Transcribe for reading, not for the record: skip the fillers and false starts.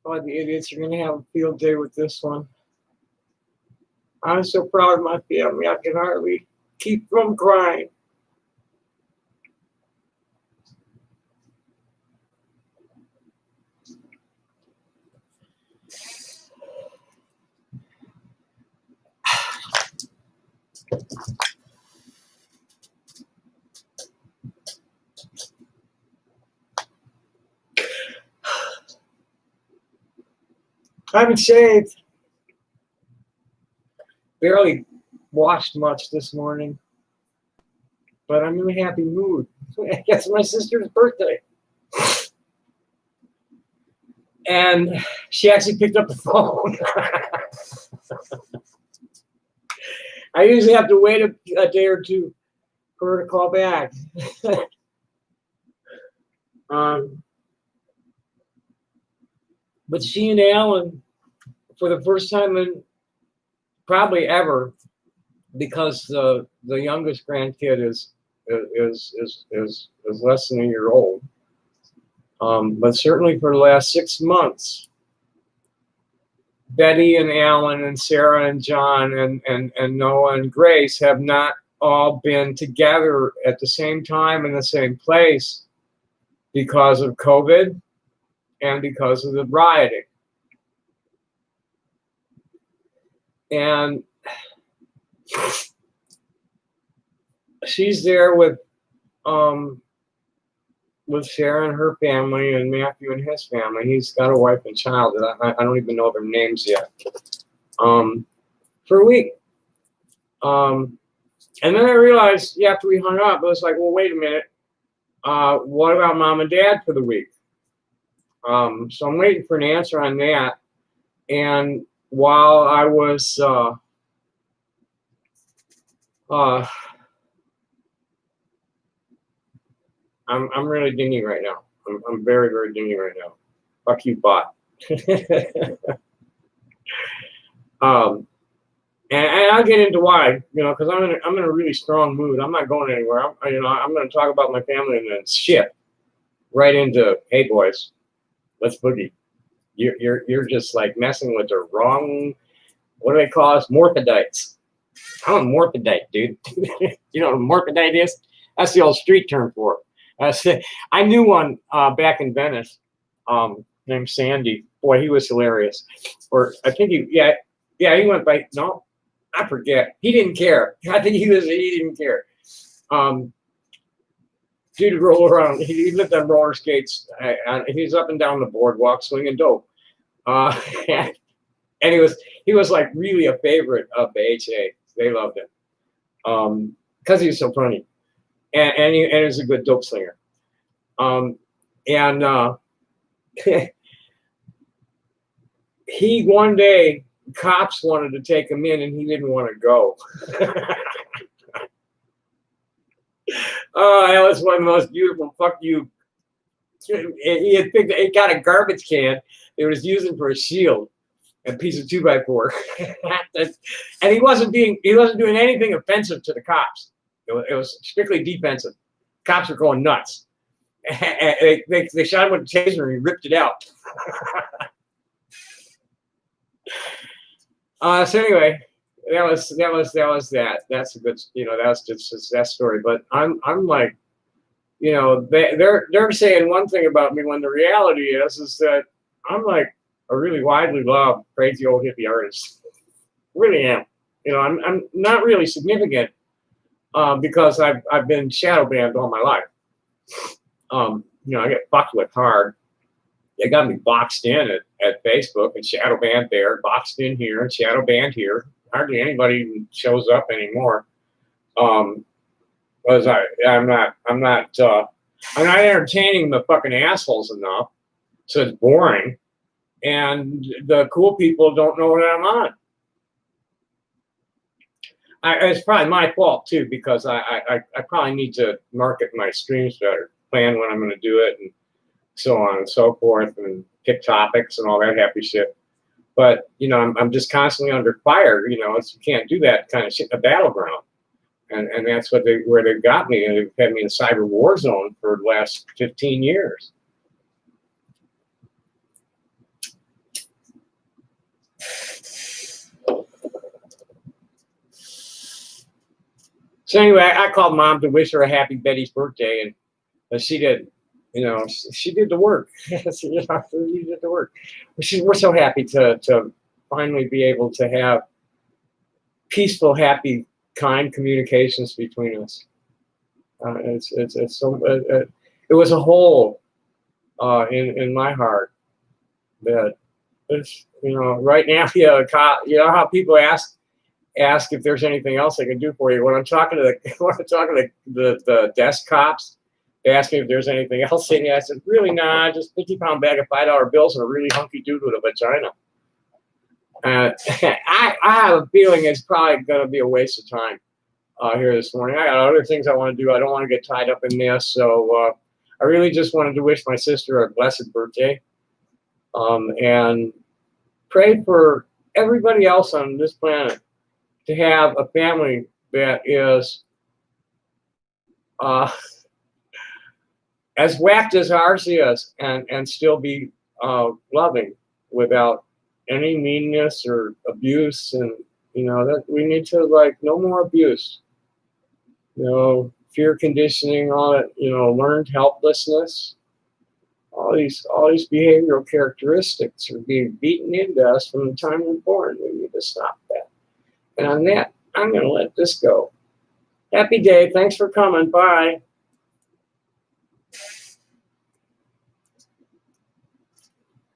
Oh, the idiots are going to have a field day with this one. I'm so proud of my family, I can hardly keep from crying. I haven't shaved. Barely washed much this morning. But I'm in a happy mood. I guess it's my sister's birthday. And she actually picked up the phone. I usually have to wait a day or two for her to call back. But she and Alan, for the first time in probably ever, because the youngest grandkid is less than a year old. But certainly for the last 6 months, Betty and Alan and Sarah and John and Noah and Grace have not all been together at the same time in the same place because of COVID and because of the rioting. And she's there with Sarah and her family and Matthew and his family. He's got a wife and child that I don't even know their names yet. For a week. And then I realized after we hung up, I was like, well, wait a minute. What about mom and dad for the week? So I'm waiting for an answer on that. And while I was I'm really dingy right now. I'm very, very dingy right now. Fuck you, bot. And I'll get into why, because I'm in a really strong mood. I'm not going anywhere. I'm going to talk about my family and then shift right into, hey boys, let's boogie. You're just like messing with the wrong. What do they call us? Morphidites. I'm a morphidite, dude. You know what a morphidite is? That's the old street term for it. I knew one back in Venice named Sandy. Boy, he was hilarious. Or I think he went by, no, I forget. He didn't care. I think he didn't care. Dude would roll around. He lived on roller skates. He's up and down the boardwalk swinging dope. And he was like really a favorite of the HA. They loved him because he was so funny. And he was a good dope slinger. He one day, cops wanted to take him in and he didn't want to go. Oh, that was one of the most beautiful fuck you. He got a garbage can they was using for a shield, a piece of 2x4. And he wasn't doing anything offensive to the cops. It was strictly defensive. Cops were going nuts. They shot him with a taser and he ripped it out. So anyway, that was that. That's a good, that was just that story. But I'm like, they're saying one thing about me when the reality is that I'm like a really widely loved, crazy old hippie artist. Really am. I'm not really significant because I've been shadow banned all my life. I get fucked with hard. They got me boxed in at Facebook and shadow banned there, boxed in here and shadow banned here. Hardly anybody even shows up anymore. Because I'm not entertaining the fucking assholes enough, so it's boring, and the cool people don't know what I'm on. It's probably my fault too, because I probably need to market my streams better, plan when I'm going to do it, and so on and so forth, and pick topics and all that happy shit. But I'm just constantly under fire. You can't do that kind of shit in a battleground, and that's where they've got me, and they've had me in a cyber war zone for the last 15 years. So anyway, I called Mom to wish her a happy Betty's birthday, and she did, she did the work. She did the work. We're so happy to finally be able to have peaceful, happy, kind communications between us. It's so it was a hole in my heart that it's, right now, how people ask if there's anything else I can do for you. When I'm talking to the desk cops, they ask me if there's anything else in you. I said, really, nah, just 50-pound bag of $5 bills and a really hunky dude with a vagina. I have a feeling it's probably going to be a waste of time here this morning. I got other things I want to do. I don't want to get tied up in this. So I really just wanted to wish my sister a blessed birthday, and pray for everybody else on this planet to have a family that is as whacked as ours is, and still be loving without any meanness or abuse. And that we need to, like, no more abuse, fear conditioning, all that, learned helplessness, all these behavioral characteristics are being beaten into us from the time we're born. We need to stop that. And on that, I'm going to let this go. Happy day. Thanks for coming. Bye.